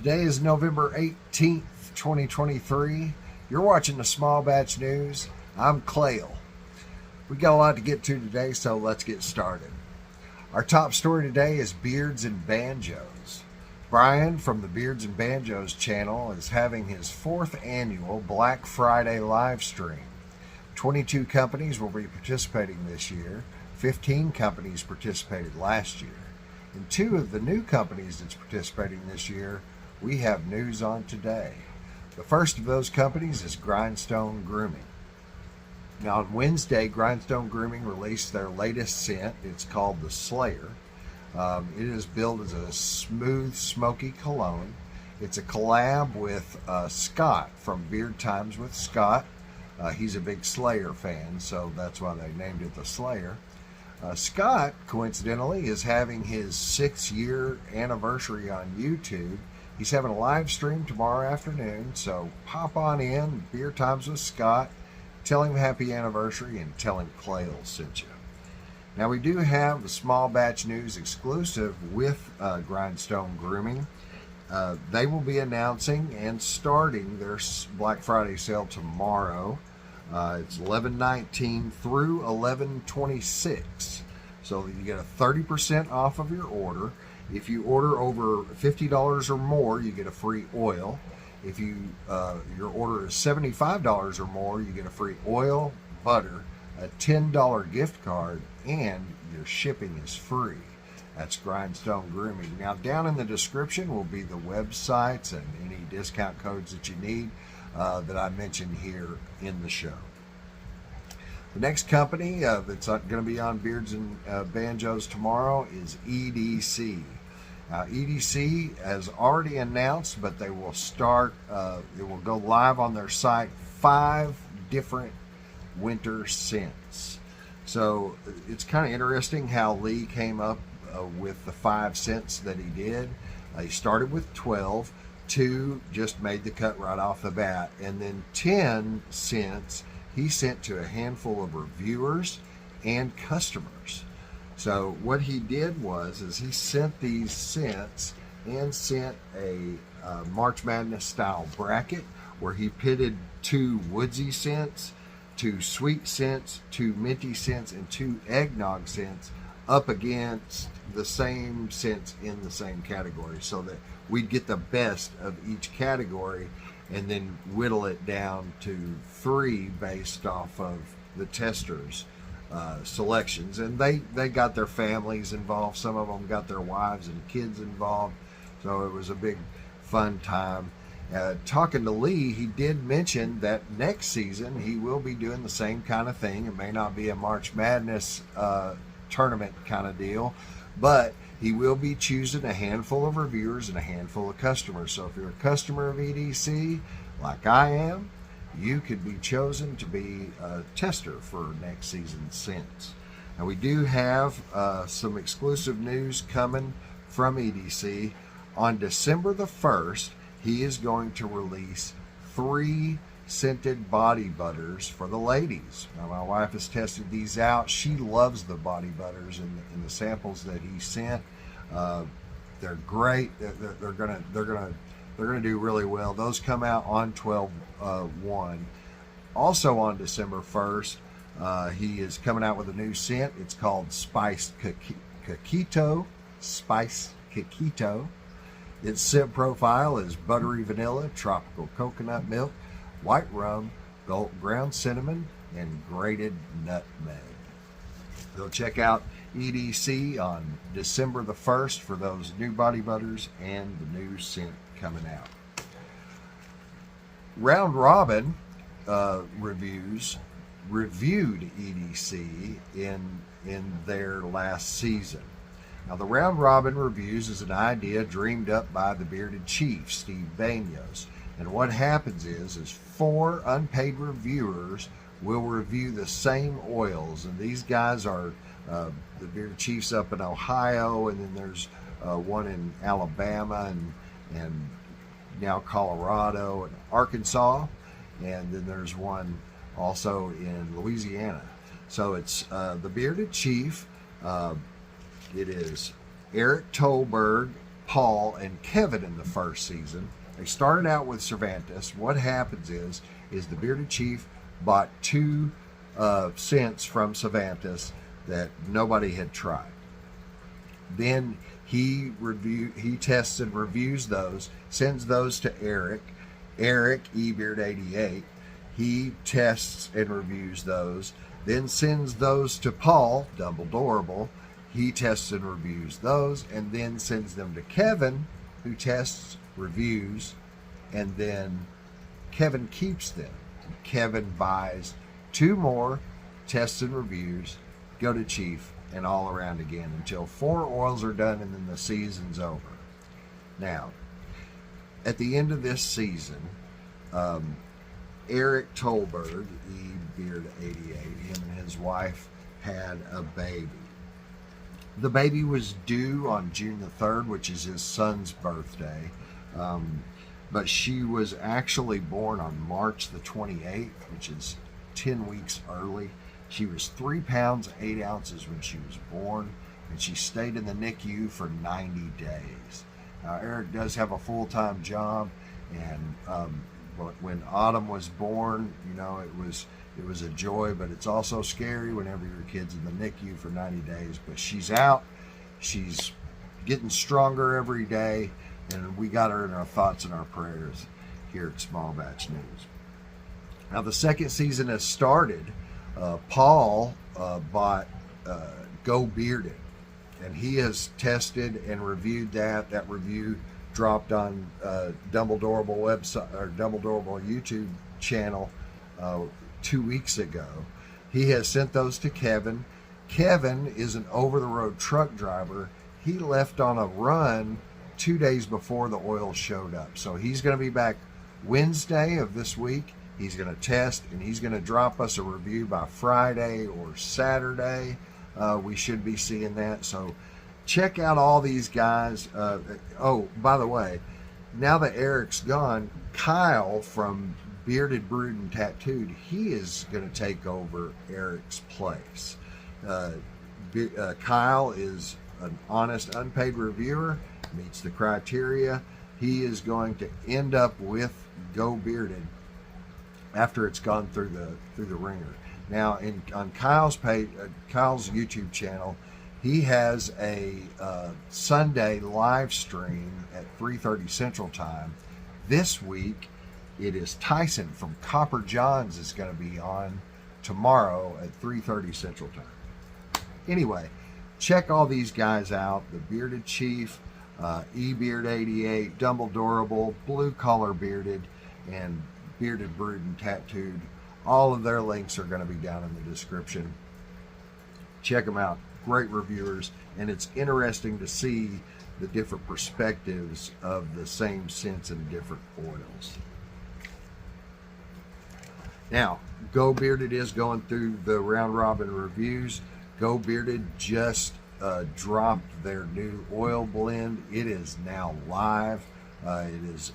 Today is November 18th, 2023. You're watching the Small Batch News. I'm Clayle. We got a lot to get to today, so let's get started. Our top story today is Beards and Banjos. Brian from the Beards and Banjos channel is having his fourth annual Black Friday live stream. 22 companies will be participating this year. 15 companies participated last year. And two of the new companies that's participating this year, we have news on today. The first of those companies is Grindstone Grooming. Now on Wednesday, Grindstone Grooming released their latest scent. It's called the Slayer. It is billed as a smooth, smoky cologne. It's a collab with Scott from Beard Times with Scott. He's a big Slayer fan, so that's why they named it the Slayer. Scott, coincidentally, is having his 6-year anniversary on YouTube. He's having a live stream tomorrow afternoon, so pop on in, Beer Times with Scott, tell him happy anniversary, and tell him Clayle sent you. Now, we do have the Small Batch News exclusive with Grindstone Grooming. They will be announcing and starting their Black Friday sale tomorrow. It's 11/19 through 11/26. So you get a 30% off of your order. If you order over $50 or more, you get a free oil. If your order is $75 or more, you get a free oil, butter, a $10 gift card, and your shipping is free. That's Grindstone Grooming. Now, down in the description will be the websites and any discount codes that you need that I mentioned here in the show. The next company that's going to be on Beards and Banjos tomorrow is EDC. Now, EDC has already announced, but they will start, it will go live on their site, 5 different winter scents. So it's kind of interesting how Lee came up with the 5 scents that he did. He started with 12, 2 just made the cut right off the bat, and then 10 scents he sent to a handful of reviewers and customers. So what he did was he sent these scents and sent a March Madness style bracket where he pitted 2 woodsy scents, 2 sweet scents, 2 minty scents, and 2 eggnog scents up against the same scents in the same category, so that we'd get the best of each category and then whittle it down to 3 based off of the testers' selections. And they got their families involved. Some of them got their wives and kids involved. So it was a big fun time. Talking to Lee, he did mention that next season he will be doing the same kind of thing. It may not be a March Madness tournament kind of deal, but he will be choosing a handful of reviewers and a handful of customers. So if you're a customer of EDC, like I am, you could be chosen to be a tester for next season's scents. Now, we do have some exclusive news coming from EDC. On December the 1st, he is going to release 3 scented body butters for the ladies. Now, my wife has tested these out. She loves the body butters in the samples that he sent. They're great. They're gonna do really well. Those come out on 12/1. Also on December 1st, he is coming out with a new scent. It's called Spiced Coquito. Spiced Coquito. Its scent profile is buttery vanilla, tropical coconut milk, white rum, ground cinnamon, and grated nutmeg. Go check out EDC on December the 1st for those new body butters and the new scent coming out. Round Robin reviewed EDC in their last season. Now, the Round Robin reviews is an idea dreamed up by the Bearded Chief, Steve Banjos. And what happens is 4 unpaid reviewers will review the same oils. And these guys are the Bearded Chiefs up in Ohio, and then there's one in Alabama and now Colorado and Arkansas. And then there's one also in Louisiana. So it's the Bearded Chief. It is Eric Tolberg, Paul and Kevin in the first season. They started out with Cervantes. What happens is the Bearded Chief bought two scents from Cervantes that nobody had tried. Then he tests and reviews those, sends those to Eric eBeard88. He tests and reviews those, then sends those to Paul Dumbledorable. He tests and reviews those, and then sends them to Kevin, who tests, reviews, and then Kevin keeps them. Kevin buys two more, tests and reviews, go to Chief, and all around again until 4 oils are done, and then the season's over. Now, at the end of this season, Eric Tolberg, eBeard88, him and his wife had a baby. The baby was due on June the 3rd, which is his son's birthday, but she was actually born on March the 28th, which is 10 weeks early. She was 3 pounds 8 ounces when she was born, and she stayed in the NICU for 90 days. Now, Eric does have a full-time job, and when Autumn was born, you know, it was a joy, but it's also scary whenever your kid's in the NICU for 90 days. But she's out, she's getting stronger every day, and we got her in our thoughts and our prayers here at Small Batch News. Now, the second season has started. Paul bought Geaux Bearded, and he has tested and reviewed that. That review dropped on Dumbledorable website or Dumbledorable YouTube channel 2 weeks ago. He has sent those to Kevin. Kevin is an over-the-road truck driver. He left on a run 2 days before the oil showed up, so he's going to be back Wednesday of this week. He's going to test, and he's going to drop us a review by Friday or Saturday. We should be seeing that. So check out all these guys. Oh, by the way, now that Eric's gone, Kyle from Bearded, Brewed, and Tattooed, he is going to take over Eric's place. Kyle is an honest, unpaid reviewer, meets the criteria. He is going to end up with Geaux Bearded after it's gone through the ringer. Now, on Kyle's page, Kyle's YouTube channel, he has a Sunday live stream at 3:30 Central Time. This week, it is Tyson from Copper Johns is going to be on tomorrow at 3:30 Central Time. Anyway, check all these guys out: the Bearded Chief, eBeard88, Dumbledorable, Blue Collar Bearded, and Bearded, Brewed, and Tattooed. All of their links are going to be down in the description. Check them out. Great reviewers, and it's interesting to see the different perspectives of the same scents in different oils. Now, Geaux Bearded is going through the round robin reviews. Geaux Bearded just dropped their new oil blend. It is now live. It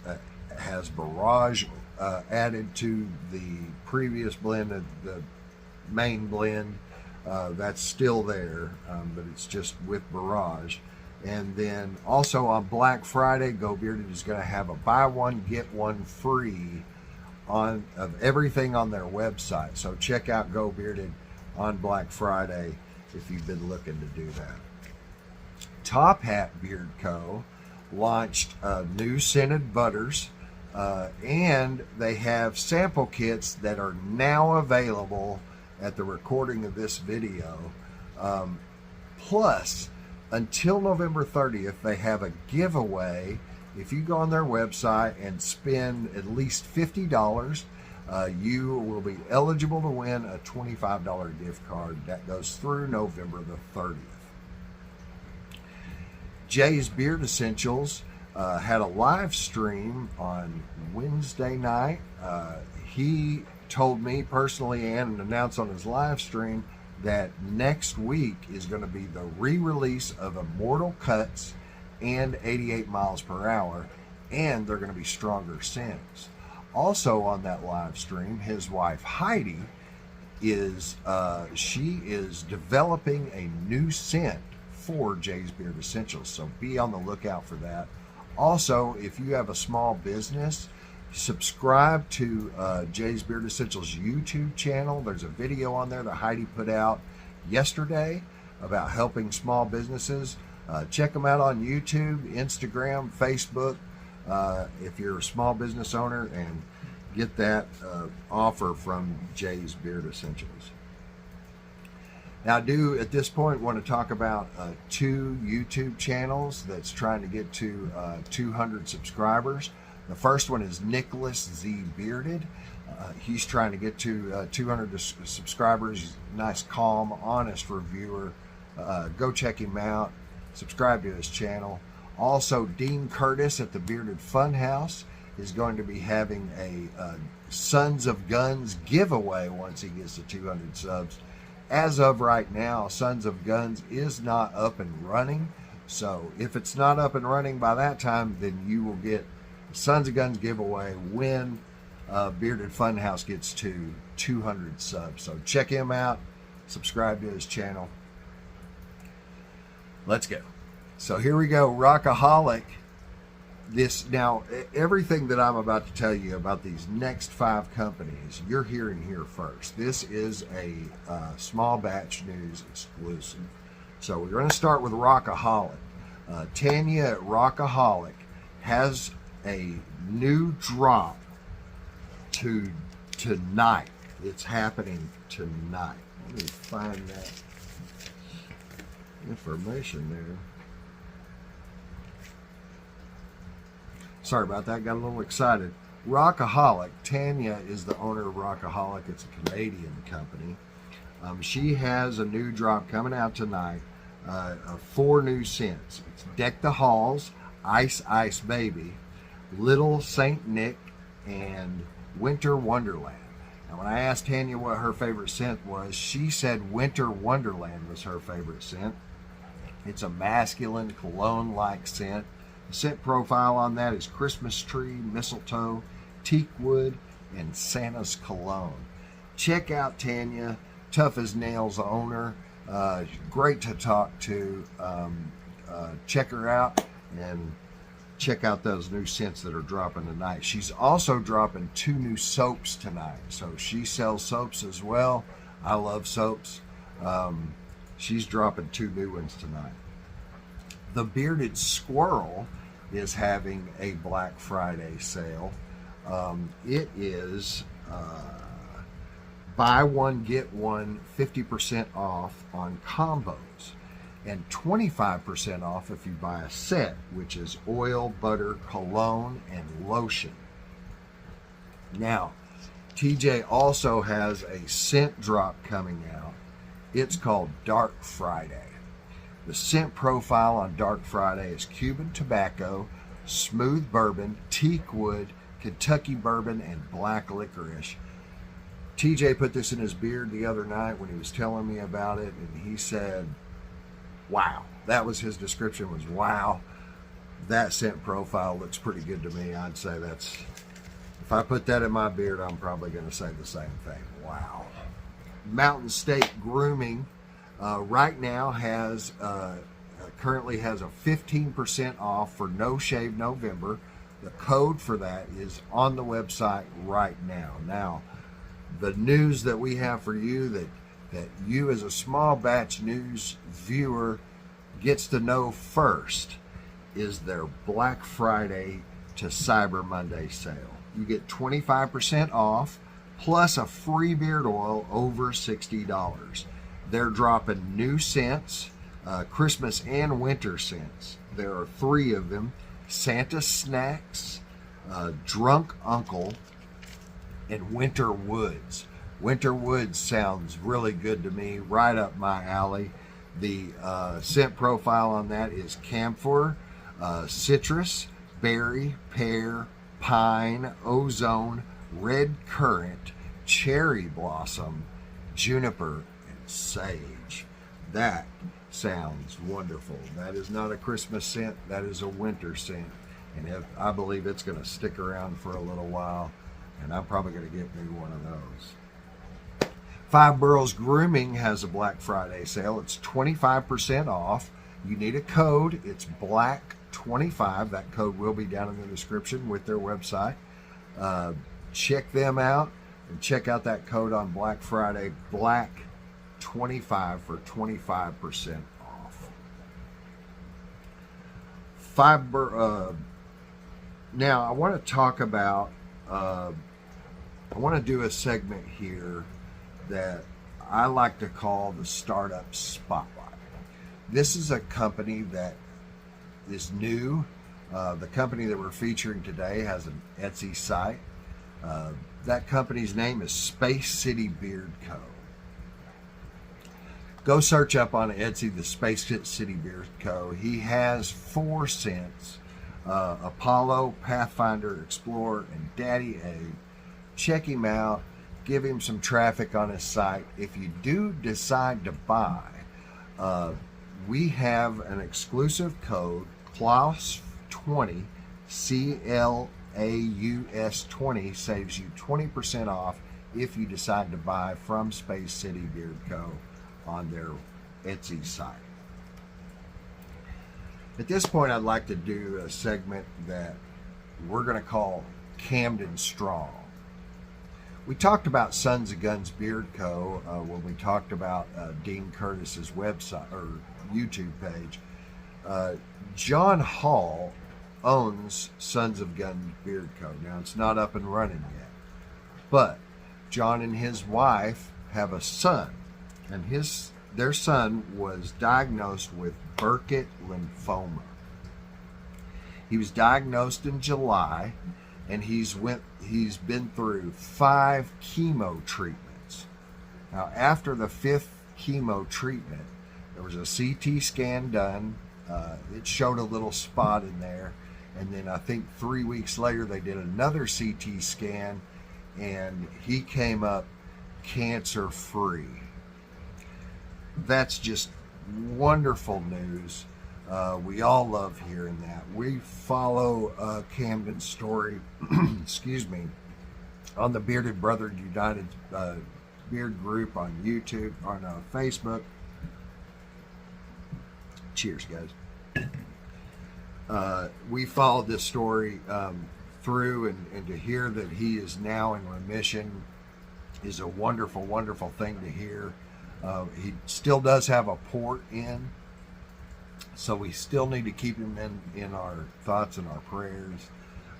has Barrage added to the previous blend, the main blend. That's still there, but it's just with Barrage. And then also on Black Friday, Geaux Bearded is going to have a buy one get one free of everything on their website. So check out Geaux Bearded on Black Friday if you've been looking to do that. TopHat Beard Co. launched new scented butters, and they have sample kits that are now available at the recording of this video. Plus, until November 30th, they have a giveaway. If you go on their website and spend at least $50, you will be eligible to win a $25 gift card that goes through November the 30th. Jay's Beard Essentials had a live stream on Wednesday night. He told me personally and announced on his live stream that next week is going to be the re-release of Immortal Cuts and 88 miles per hour, and they're going to be stronger scents. Also on that live stream, his wife Heidi is developing a new scent for Geaux Bearded Essentials. So be on the lookout for that. Also, if you have a small business, subscribe to Geaux Bearded Essentials YouTube channel. There's a video on there that Heidi put out yesterday about helping small businesses. Check them out on YouTube, Instagram, Facebook, if you're a small business owner, and get that offer from Geaux Bearded Essentials. Now, I do at this point want to talk about 2 YouTube channels that's trying to get to 200 subscribers. The first one is Nichols Z Bearded. He's trying to get to 200 subscribers. He's a nice, calm, honest reviewer. Go check him out. Subscribe to his channel. Also, Dean Curtis at the Bearded Funhouse is going to be having a Sons of Guns giveaway once he gets to 200 subs. As of right now, Sons of Guns is not up and running. So if it's not up and running by that time, then you will get Sons of Guns giveaway when Bearded Funhouse gets to 200 subs. So check him out. Subscribe to his channel. Let's go. So here we go. Rock-A-Holic. Now, everything that I'm about to tell you about these next 5 companies, you're hearing here first. This is a small batch news exclusive. So we're going to start with Rock-A-Holic. Tanya at Rock-A-Holic has a new drop tonight. It's happening tonight. Let me find that information there. Sorry about that, got a little excited. Rock-A-Holic, Tanya is the owner of Rock-A-Holic. It's a Canadian company. She has a new drop coming out tonight of 4 new scents. It's Deck the Halls, Ice Ice Baby, Little Saint Nick, and Winter Wonderland. Now, when I asked Tanya what her favorite scent was, she said Winter Wonderland was her favorite scent. It's a masculine cologne-like scent. The scent profile on that is Christmas tree, mistletoe, teak wood, and Santa's cologne. Check out Tanya, tough as nails owner. Great to talk to. Check her out and check out those new scents that are dropping tonight. She's also dropping 2 new soaps tonight. So she sells soaps as well. I love soaps. She's dropping 2 new ones tonight. The Bearded Squirrel is having a Black Friday sale. It is buy one, get one, 50% off on combos, and 25% off if you buy a set, which is oil, butter, cologne, and lotion. Now, TJ also has a scent drop coming out. It's called Dark Friday. The scent profile on Dark Friday is Cuban tobacco, smooth bourbon, teak wood, Kentucky bourbon, and black licorice. TJ put this in his beard the other night when he was telling me about it, and he said, wow. That was his description, was wow. That scent profile looks pretty good to me. I'd say that's, if I put that in my beard, I'm probably going to say the same thing. Wow. Mountain State Grooming right now has currently has a 15% off for No Shave November. The code for that is on the website right now. Now, the news that we have for you that you as a small batch news viewer gets to know first is their Black Friday to Cyber Monday sale. You get 25% off plus a free beard oil over $60. They're dropping new scents, Christmas and winter scents. There are 3 of them: Santa Snacks, Drunk Uncle, and Winter Woods. Winter Woods sounds really good to me, right up my alley. The scent profile on that is camphor, citrus, berry, pear, pine, ozone, red currant, cherry blossom, juniper, and sage. That sounds wonderful. That is not a Christmas scent, that is a winter scent. And I believe it's going to stick around for a little while, and I'm probably going to get me one of those. 5 Boroughs Grooming has a Black Friday sale. It's 25% off. You need a code. It's Black25. That code will be down in the description with their website. Check them out and check out that code on Black Friday, Black25 for 25% off. Now I want to talk about, I want to do a segment here that I like to call the Startup Spotlight. This is a company that is new. The company that we're featuring today has an Etsy site. That company's name is Space City Beard Co. Go search up on Etsy the Space City Beard Co. He has 4 scents: Apollo, Pathfinder, Explorer, and Daddy A. Check him out. Give him some traffic on his site. If you do decide to buy, we have an exclusive code, CLAUS20, CLAUS20, saves you 20% off if you decide to buy from Space City Beard Co. on their Etsy site. At this point, I'd like to do a segment that we're going to call Camden Strong. We talked about Sons of Guns Beard Co. When we talked about Dean Curtis's website or YouTube page. John Hall owns Sons of Guns Beard Co. Now, it's not up and running yet, but John and his wife have a son, and their son was diagnosed with Burkitt lymphoma. He was diagnosed in July, and he's been through 5 chemo treatments. Now, after the 5th chemo treatment, there was a CT scan done. It showed a little spot in there, and then I think 3 weeks later they did another CT scan, and he came up cancer-free. That's just wonderful news. We all love hearing that. We follow Camden's story, excuse me, on the Bearded Brother United Beard group on YouTube, on Facebook. Cheers, guys. We followed this story through, and to hear that he is now in remission is a wonderful, wonderful thing to hear. He still does have a port in, so we still need to keep him in our thoughts and our prayers.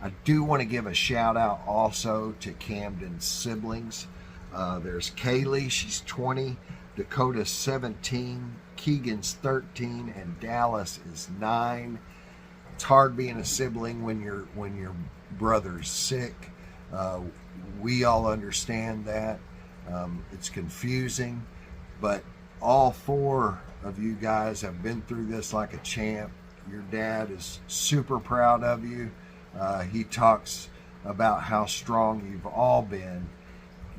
I do want to give a shout out also to Camden's siblings. There's Kaylee, she's 20, Dakota's 17, Keegan's 13, and Dallas is 9. It's hard being a sibling when your brother's sick. We all understand that. It's confusing, but all 4 of you guys have been through this like a champ. Your dad is super proud of you. He talks about how strong you've all been,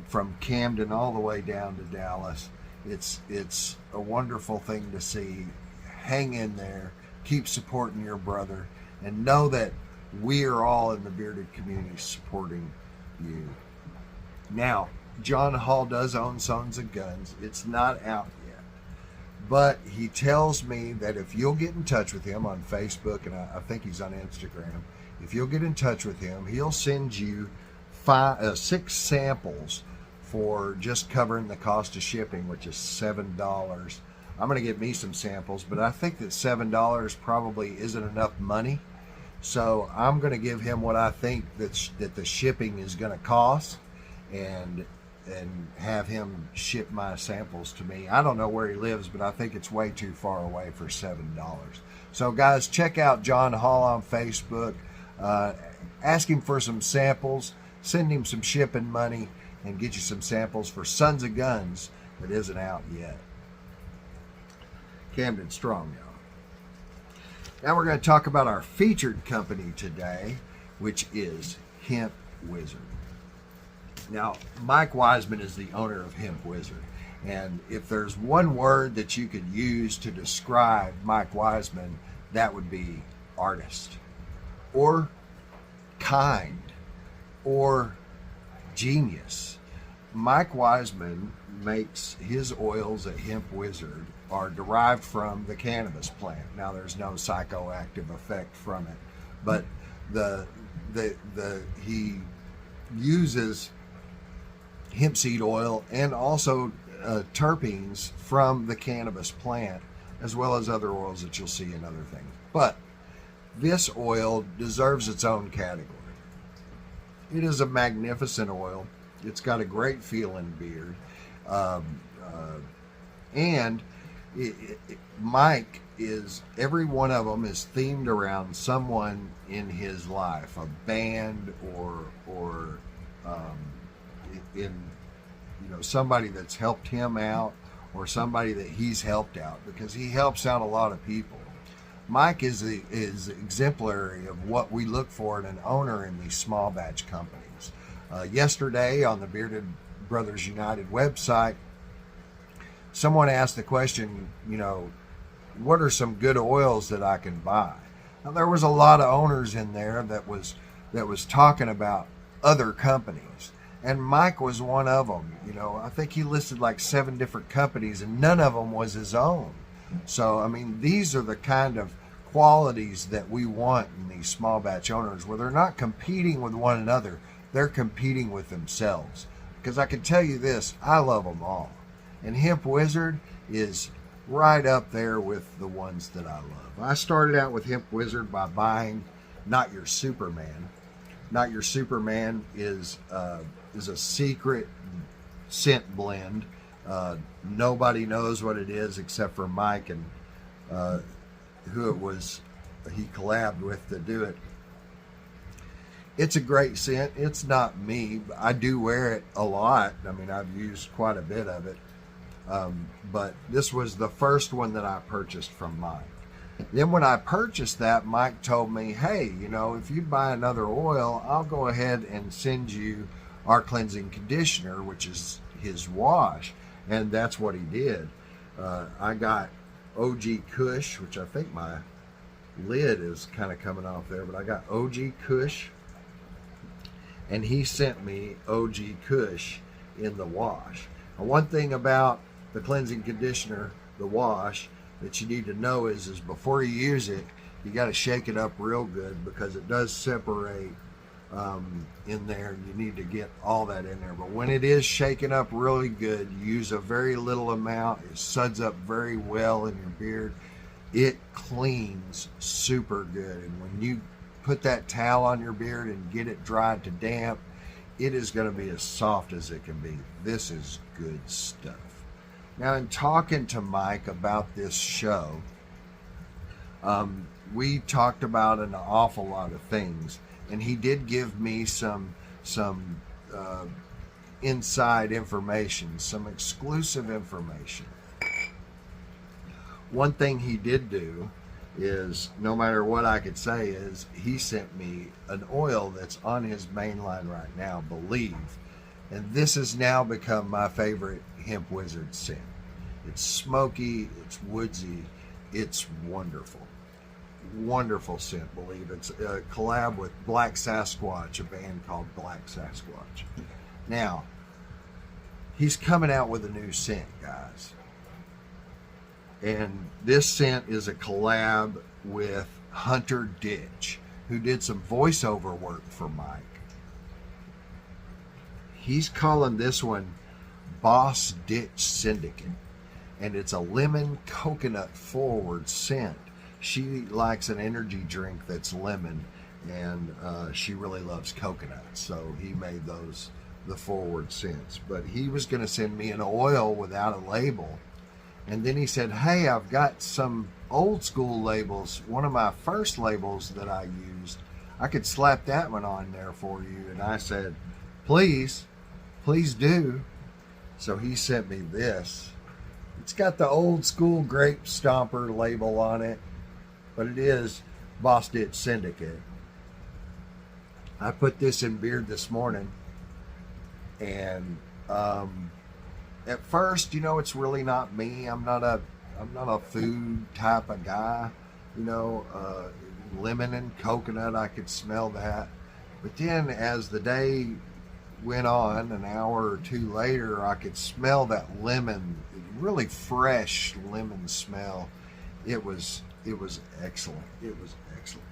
from Camden all the way down to Dallas. It's a wonderful thing to see. Hang in there, keep supporting your brother, and know that we are all in the bearded community supporting you. Now, John Hall does own Sons of Guns. It's not out yet, but he tells me that if you'll get in touch with him on Facebook, and I think he's on Instagram, if you'll get in touch with him, he'll send you 6 samples for just covering the cost of shipping, which is $7. I'm going to get me some samples, but I think that $7 probably isn't enough money. So I'm going to give him what I think that the shipping is going to cost, and have him ship my samples to me. I don't know where he lives, but I think it's way too far away for $7. So guys, check out John Hall on Facebook. Ask him for some samples, send him some shipping money, and get you some samples for Sons of Guns that isn't out yet. Camden Strong, y'all. Now we're going to talk about our featured company today, which is Hemp Wizard. Now, Mike Wiseman is the owner of Hemp Wizard, and if there's one word that you could use to describe Mike Wiseman, that would be artist, or kind, or genius. Mike Wiseman makes his oils at Hemp Wizard are derived from the cannabis plant. Now, there's no psychoactive effect from it, but he uses hemp seed oil and also terpenes from the cannabis plant, as well as other oils that you'll see in other things. But this oil deserves its own category. It is a magnificent oil. It's got a great feeling beard. And Mike is, every one of them is themed around someone in his life, a band or in, you know, somebody that's helped him out or somebody that he's helped out, because he helps out a lot of people. Mike is exemplary of what we look for in an owner in these small batch companies. Yesterday on the Bearded Brothers United website, someone asked the question, you know, what are some good oils that I can buy? Now, there was a lot of owners in there that was talking about other companies, and Mike was one of them. You know, I think he listed like 7 different companies, and none of them was his own. So, I mean, these are the kind of qualities that we want in these small batch owners, where they're not competing with one another, they're competing with themselves. Because I can tell you this, I love them all. And Hemp Wizard is right up there with the ones that I love. I started out with Hemp Wizard by buying Not Your Superman. Not Your Superman is a secret scent blend. Nobody knows what it is except for Mike and who it was he collabed with to do it. It's a great scent. It's not me. I do wear it a lot. I mean, I've used quite a bit of it. But this was the first one that I purchased from Mike. Then when I purchased that, Mike told me, hey, you know, if you buy another oil, I'll go ahead and send you our cleansing conditioner, which is his wash. And that's what he did. I got OG Kush, which I think my lid is kind of coming off there, but I got OG Kush, and he sent me OG Kush in the wash. And one thing about the cleansing conditioner, the wash, that you need to know is before you use it, you got to shake it up real good, because it does separate in there. You need to get all that in there. But when it is shaken up really good, you use a very little amount. It suds up very well in your beard. It cleans super good. And when you put that towel on your beard and get it dried to damp, it is going to be as soft as it can be. This is good stuff. Now, in talking to Mike about this show, we talked about an awful lot of things, and he did give me some inside information, some exclusive information. One thing he did do is, no matter what I could say, is he sent me an oil that's on his main line right now, Believe. And this has now become my favorite Hemp Wizard scent. It's smoky, it's woodsy, it's wonderful. Wonderful scent, Believe. It's a collab with Black Sasquatch, a band called Black Sasquatch. Now, he's coming out with a new scent, guys. And this scent is a collab with Hunter Ditch, who did some voiceover work for Mike. He's calling this one Boss Ditch Syndicate, and it's a lemon coconut forward scent. She likes an energy drink that's lemon, and she really loves coconuts, so he made those the forward scents. But he was going to send me an oil without a label, and then he said, hey, I've got some old school labels, one of my first labels that I used, I could slap that one on there for you. And I said, please do. So he sent me this. It's got the old school Grape Stomper label on it, but it is Boss Ditch Syndicate. I put this in beard this morning, and at first, you know, it's really not me. I'm not a food type of guy. You know, lemon and coconut, I could smell that. But then as the day went on, an hour or two later, I could smell that lemon, really fresh lemon smell. It was excellent. It was excellent.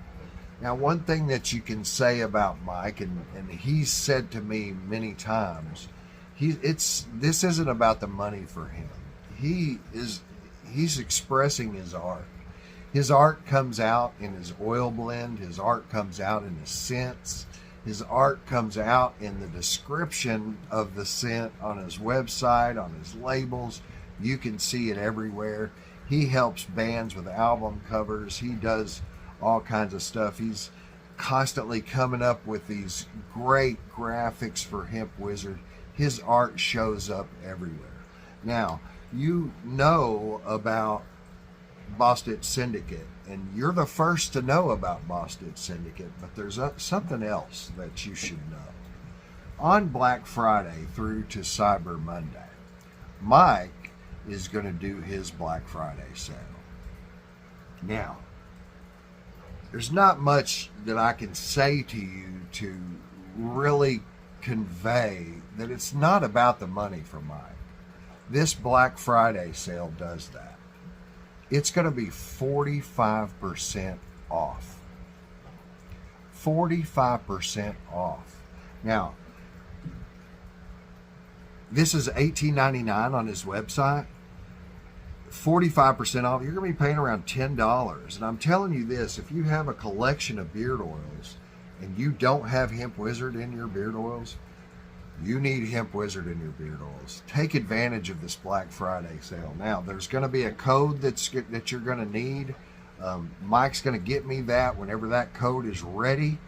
Now, one thing that you can say about Mike, and he's said to me many times, this isn't about the money for him. He's expressing his art. His art comes out in his oil blend. His art comes out in his scents. His art comes out in the description of the scent on his website, on his labels. You can see it everywhere. He helps bands with album covers. He does all kinds of stuff. He's constantly coming up with these great graphics for Hemp Wizard. His art shows up everywhere. Now, you know about Boston Syndicate, and you're the first to know about Boston Syndicate, but there's something else that you should know. On Black Friday through to Cyber Monday, Mike is going to do his Black Friday sale. Now, there's not much that I can say to you to really convey that it's not about the money for Mike. This Black Friday sale does that. It's going to be 45% off. 45% off. Now, this is $18.99 on his website. 45% off. You're going to be paying around $10. And I'm telling you this, if you have a collection of beard oils and you don't have Hemp Wizard in your beard oils, you need Hemp Wizard in your beard oils. Take advantage of this Black Friday sale. Now, there's going to be a code that you're going to need. Mike's going to get me that whenever that code is ready,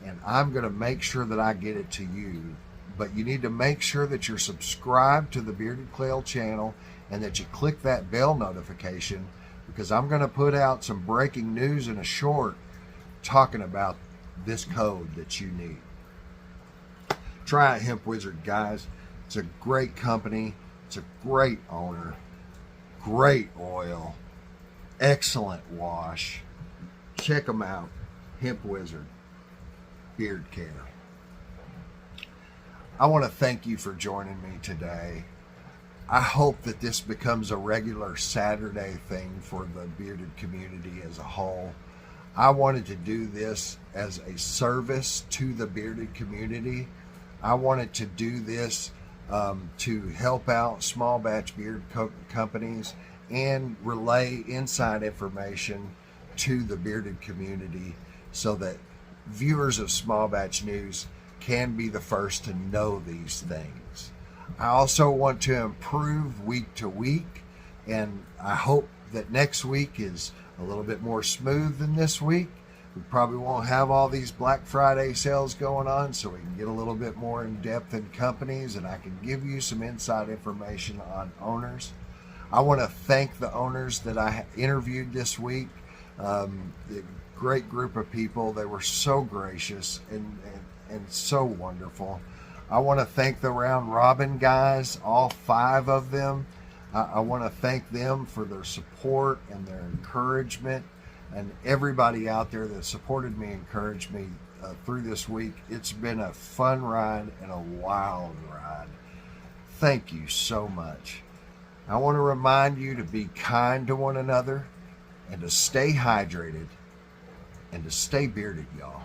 and I'm going to make sure that I get it to you. But you need to make sure that you're subscribed to the Bearded Clail channel and that you click that bell notification, because I'm going to put out some breaking news in a short talking about this code that you need. Try out Hemp Wizard, guys. It's a great company. It's a great owner. Great oil. Excellent wash. Check them out. Hemp Wizard. Beard care. I want to thank you for joining me today. I hope that this becomes a regular Saturday thing for the bearded community as a whole. I wanted to do this as a service to the bearded community. I wanted to do this to help out small batch beard companies and relay inside information to the bearded community so that viewers of small batch news can be the first to know these things. I also want to improve week to week, and I hope that next week is a little bit more smooth than this week. We probably won't have all these Black Friday sales going on, so we can get a little bit more in depth in companies, and I can give you some inside information on owners. I want to thank the owners that I interviewed this week. A great group of people. They were so gracious and so wonderful. I want to thank the Round Robin guys, all 5 of them. I want to thank them for their support and their encouragement, and everybody out there that supported me, encouraged me through this week. It's been a fun ride and a wild ride. Thank you so much. I want to remind you to be kind to one another and to stay hydrated and to stay bearded, y'all.